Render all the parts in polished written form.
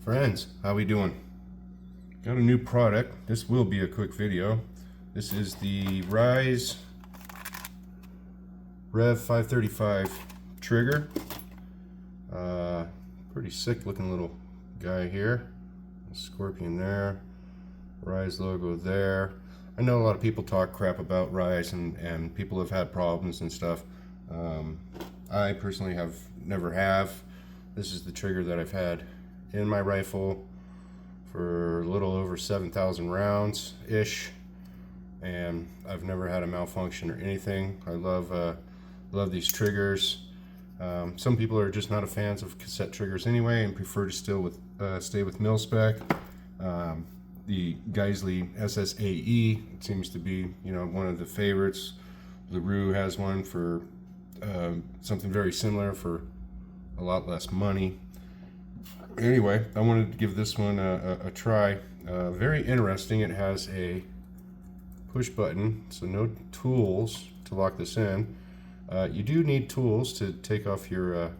Friends, how we doing? Got a new product. This will be a quick video. This is the Rise Rev 535 trigger. Pretty sick looking little guy here. Scorpion there. Rise logo there. I know a lot of people talk crap about Rise and people have had problems and stuff. I personally never have. This is the trigger that I've had in my rifle for a little over 7,000 rounds ish, and I've never had a malfunction or anything. I love these triggers. Some people are just not fans of cassette triggers anyway and prefer to stay with mil spec. The Geissele SSAE seems to be, one of the favorites. LaRue has one for something very similar for a lot less money. Anyway, I wanted to give this one a try. Very interesting. It has a push button, so no tools to lock this in. You do need tools to take off your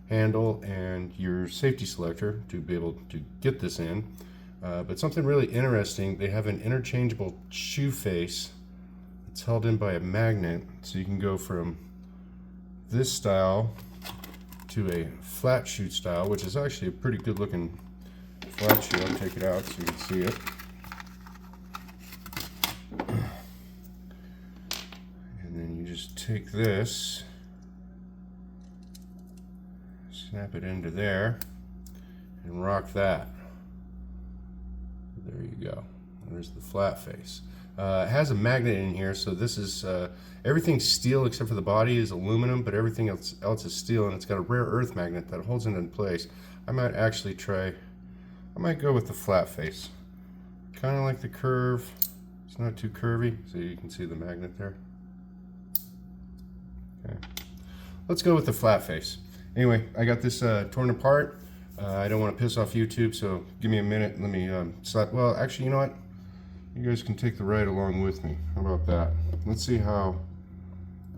handle and your safety selector to be able to get this in. But something really interesting, they have an interchangeable shoe face. It's held in by a magnet, so you can go from this style to a flat shoe style, which is actually a pretty good looking flat shoe. I'll take it out so you can see it. And then you just take this, snap it into there, and rock that. There you go. There's the flat face. It has a magnet in here, so this is everything's steel except for the body is aluminum, but everything else is steel, and it's got a rare earth magnet that holds it in place. I might go with the flat face. Kind of like the curve. It's not too curvy, so you can see the magnet there. Okay. Let's go with the flat face. Anyway, I got this torn apart. I don't want to piss off YouTube, so give me a minute. Let me slap. Well, actually, you know what? You guys can take the ride along with me. How about that? Let's see how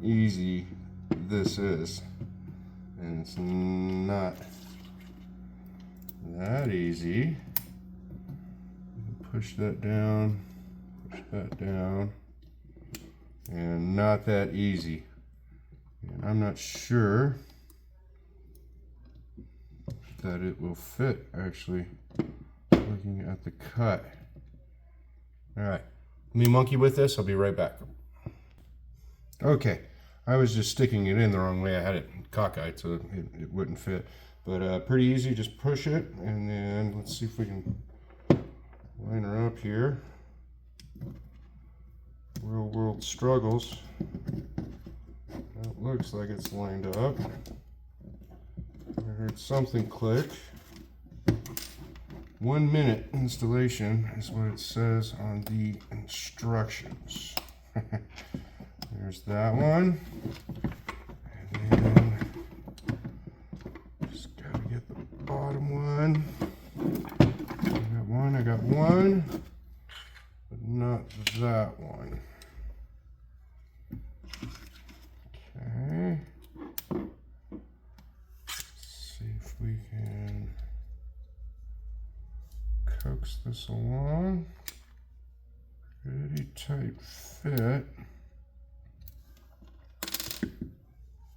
easy this is. And it's not that easy. Push that down, and not that easy. And I'm not sure that it will fit, actually, looking at the cut. All right, let me monkey with this. I'll be right back. Okay, I was just sticking it in the wrong way. I had it cockeyed so it wouldn't fit. But pretty easy, just push it, and then let's see if we can line her up here. Real world struggles. It looks like it's lined up. I heard something click. 1 minute installation is what it says on the instructions. There's that one. And then just gotta get the bottom one. I got one, but not that one. Okay. Let's see if we can coax this along. Pretty tight fit.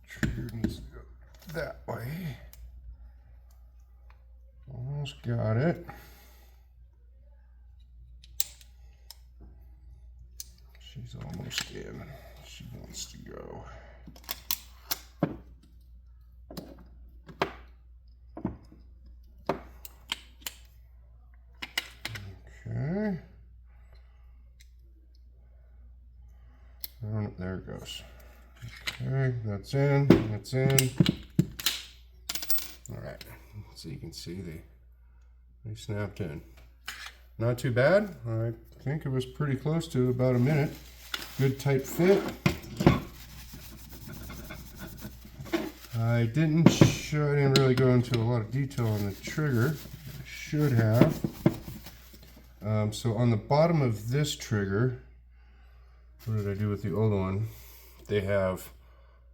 Trigger needs to go that way. Almost got it. She's almost in. She wants to go. Okay. And there it goes. Okay, that's in. That's in. All right. So you can see they snapped in. Not too bad. I think it was pretty close to about a minute. Good tight fit. I didn't really go into a lot of detail on the trigger. I should have. So on the bottom of this trigger, what did I do with the old one? They have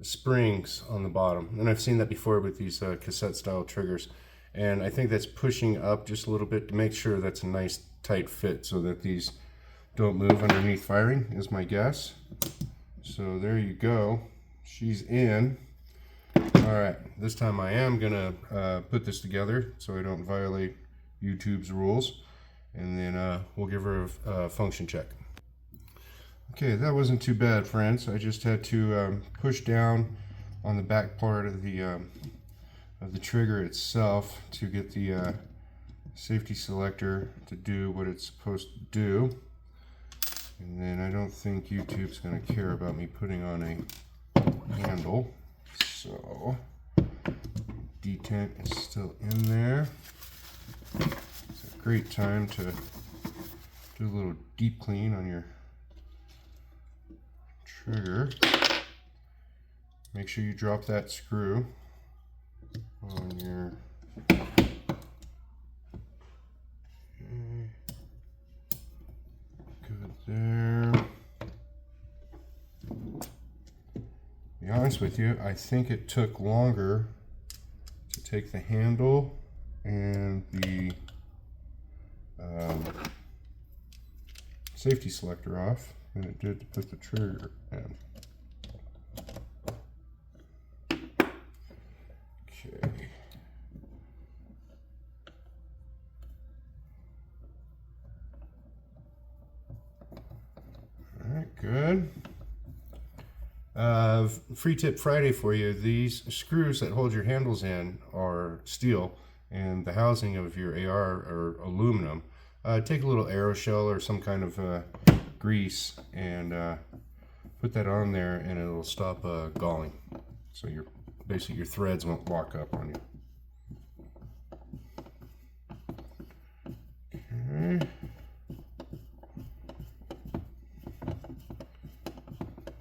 springs on the bottom, and I've seen that before with these cassette style triggers. And I think that's pushing up just a little bit to make sure that's a nice tight fit so that these don't move underneath firing, is my guess. So there you go. She's in. All right, this time I am gonna put this together so I don't violate YouTube's rules, and then we'll give her a function check. Okay, that wasn't too bad, friends. I just had to push down on the back part of the trigger itself to get the safety selector to do what it's supposed to do. And then I don't think YouTube's going to care about me putting on a handle. So, detent is still in there. It's a great time to do a little deep clean on your trigger. Make sure you drop that screw on your good there. To be honest with you, I think it took longer to take the handle and the safety selector off than it did to put the trigger in. Okay. All right, good. Free tip Friday for you. These screws that hold your handles in are steel, and the housing of your AR are aluminum. Take a little aeroshell or some kind of grease and put that on there, and it'll stop galling. So basically your threads won't lock up on you. Okay.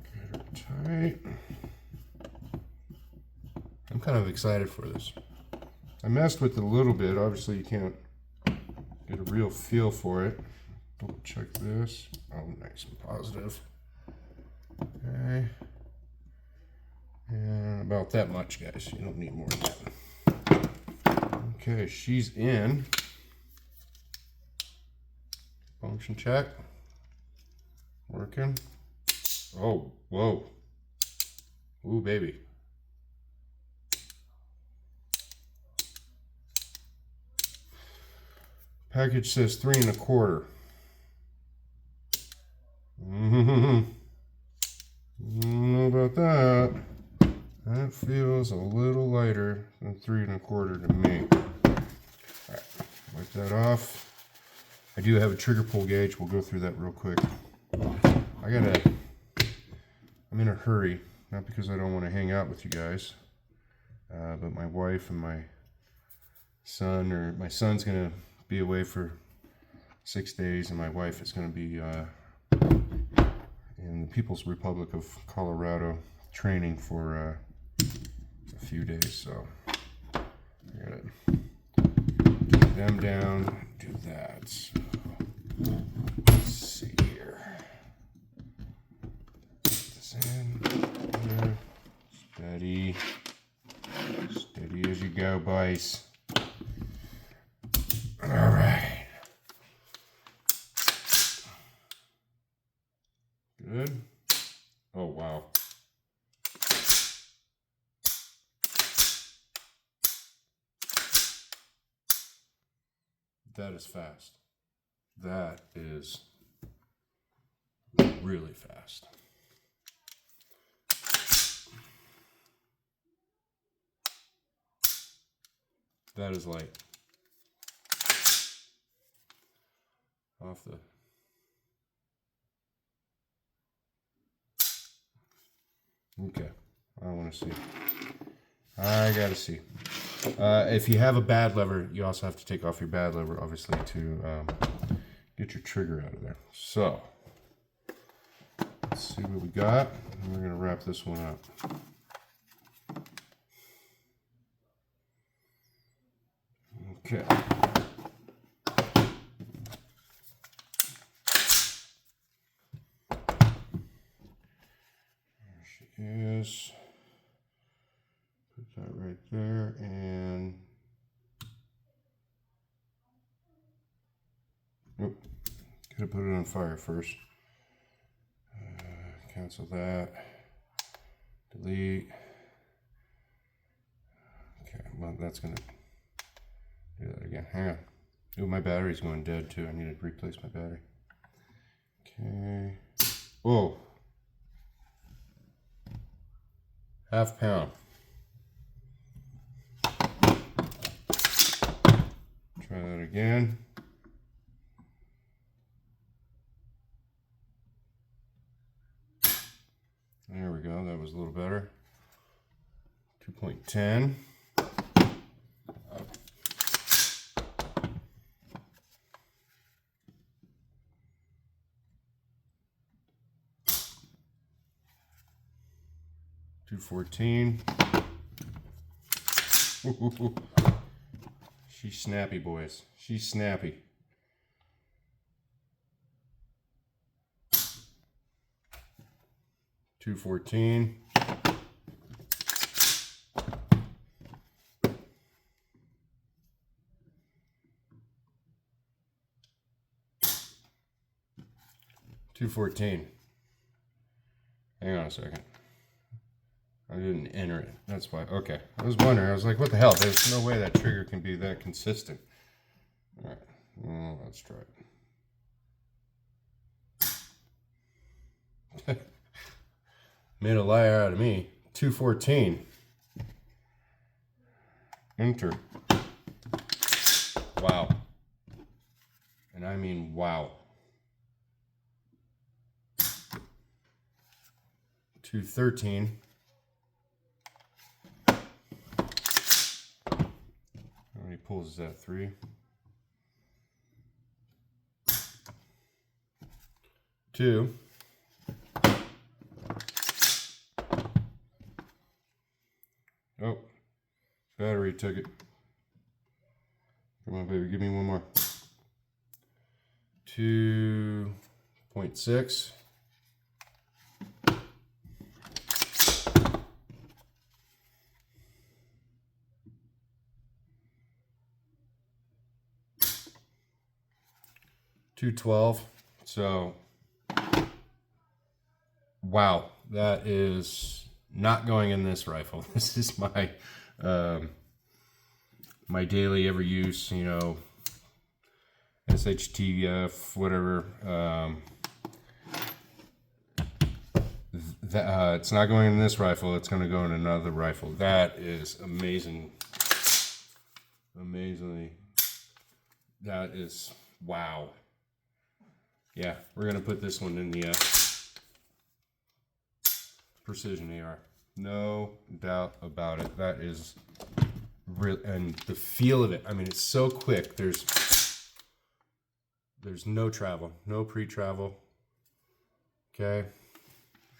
Get her tight. I'm kind of excited for this. I messed with it a little bit. Obviously you can't get a real feel for it. Double check this. Oh, nice and positive. Okay. And about that much, guys. You don't need more than that. Okay, she's in. Function check. Working. Oh, whoa. Ooh, baby. Package says 3 1/4. I don't know about that. That feels a little lighter than 3 1/4 to me. Alright, wipe that off. I do have a trigger pull gauge. We'll go through that real quick. I'm in a hurry, not because I don't want to hang out with you guys, but my wife and my son's gonna be away for 6 days, and my wife is gonna be in the People's Republic of Colorado training for a few days, so I gotta get them down, do that. So, let's see here. Put this in there. Steady. Steady as you go, boys. All right. Good. Oh, wow. That is fast. That is really fast. That is light. Off the... Okay, I want to see. I gotta see. If you have a bad lever, you also have to take off your bad lever, obviously, to get your trigger out of there. So, let's see what we got. And we're gonna wrap this one up. Okay. There she is. Put that right there, and Oop. Gotta put it on fire first. Cancel that. Delete. Okay, well, that's gonna do that again. Hang on. Ooh, my battery's going dead too. I need to replace my battery. Okay. Whoa. Half pound. Try that again. There we go. That was a little better. 2.10. .214. She's snappy, boys. She's snappy. .214. .214. Hang on a second. I didn't enter it. That's why. Okay. I was wondering. I was like, what the hell? There's no way that trigger can be that consistent. All right. Well, let's try it. Made a liar out of me. 214. Enter. Wow. And I mean wow. 213. How many pulls is that? 3. 2. Oh, battery took it. Come on, baby, give me one more. 2.6. 212. So, wow, that is not going in this rifle. This is my my daily ever use, you know, SHTF, whatever. It's not going in this rifle. It's going to go in another rifle. That is amazing. Amazingly, that is wow. Yeah, we're going to put this one in the Precision AR. No doubt about it. That is real, and the feel of it. I mean, it's so quick. There's no travel, no pre-travel. Okay,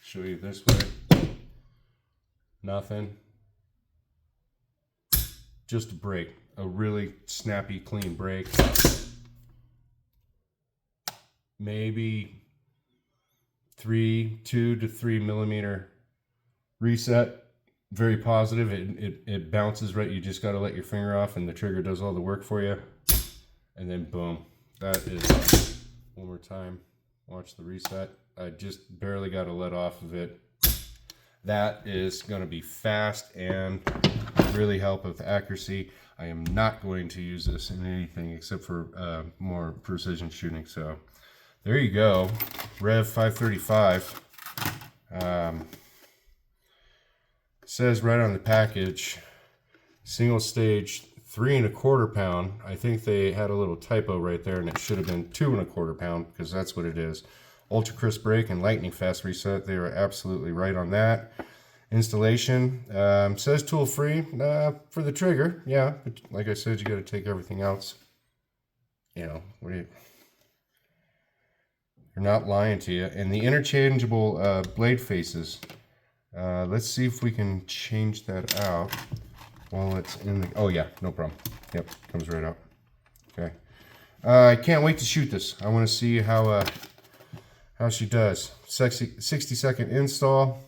show you this way. Nothing. Just a break, a really snappy, clean break. Maybe 2 to 3 millimeter reset. Very positive. It bounces right. You just got to let your finger off and the trigger does all the work for you. And then boom. That is, one more time. Watch the reset. I just barely got to let off of it. That is going to be fast and really help with accuracy. I am not going to use this in anything except for more precision shooting. So there you go. Rev 535. Says right on the package, single stage 3 1/4 pound. I think they had a little typo right there, and it should have been 2 1/4 pound because that's what it is. Ultra crisp break and lightning fast reset. They were absolutely right on that. Installation says tool free for the trigger. Yeah, but like I said, you got to take everything else. You know, what do you? They're not lying to you. And the interchangeable blade faces. Let's see if we can change that out while it's in the... Oh yeah, no problem. Yep, comes right out. Okay. I can't wait to shoot this. I want to see how she does. 60-second install.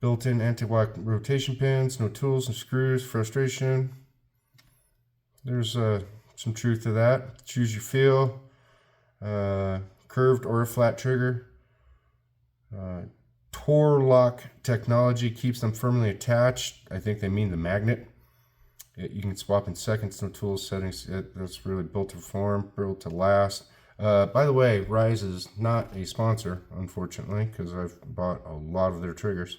Built-in anti-lock rotation pins. No tools and screws. Frustration. There's some truth to that. Choose your feel. curved or a flat trigger. Torlock technology keeps them firmly attached. I think they mean the magnet. You can swap in seconds. No tool settings. That's really built to perform, built to last. By the way, Rise is not a sponsor, unfortunately, because I've bought a lot of their triggers.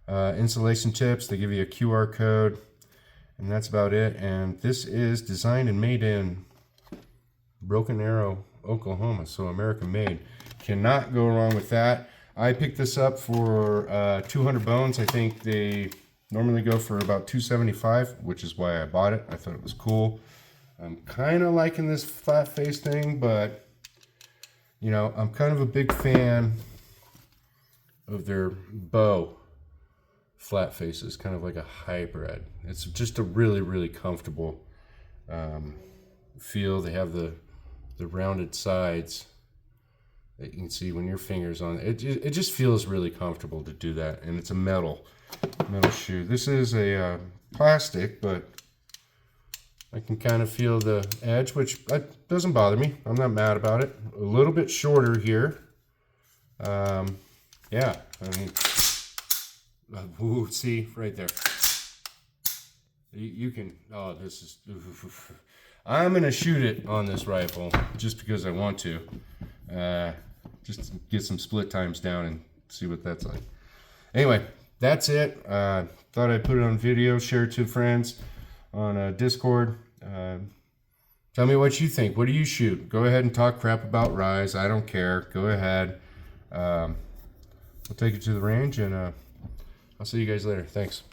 Installation tips. They give you a QR code, and that's about it. And this is designed and made in Broken Arrow, Oklahoma, so American made. Cannot go wrong with that. I picked this up for 200 bones. I think they normally go for about $275, which is why I bought it. I thought it was cool. I'm kind of liking this flat face thing, but you know, I'm kind of a big fan of their bow flat faces, kind of like a hybrid. It's just a really, really comfortable feel. They have the rounded sides that you can see when your fingers on it. It just feels really comfortable to do that, and it's a metal shoe. This is a plastic, but I can kind of feel the edge, which doesn't bother me. I'm not mad about it. A little bit shorter here. Yeah, I mean, ooh, see right there. You can, oh, this is, I'm gonna shoot it on this rifle just because I want to. Just to get some split times down and see what that's like. Anyway, that's it. Thought I'd put it on video, share it to friends on Discord. Tell me what you think. What do you shoot? Go ahead and talk crap about Rise. I don't care. Go ahead. I'll take you to the range, and I'll see you guys later. Thanks.